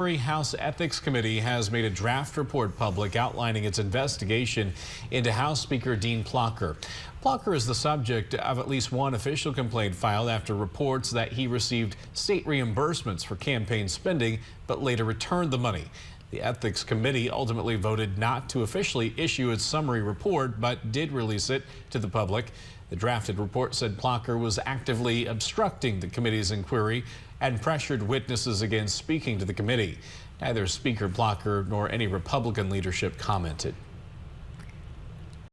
House Ethics Committee has made a draft report public outlining its investigation into House Speaker Dean Plocher. Plocher is the subject of at least one official complaint filed after reports that he received state reimbursements for campaign spending, but later returned the money. The Ethics Committee ultimately voted not to officially issue its summary report, but did release it to the public. The drafted report said Plocher was actively obstructing the committee's inquiry and pressured witnesses against speaking to the committee. Neither Speaker Plocher nor any Republican leadership commented.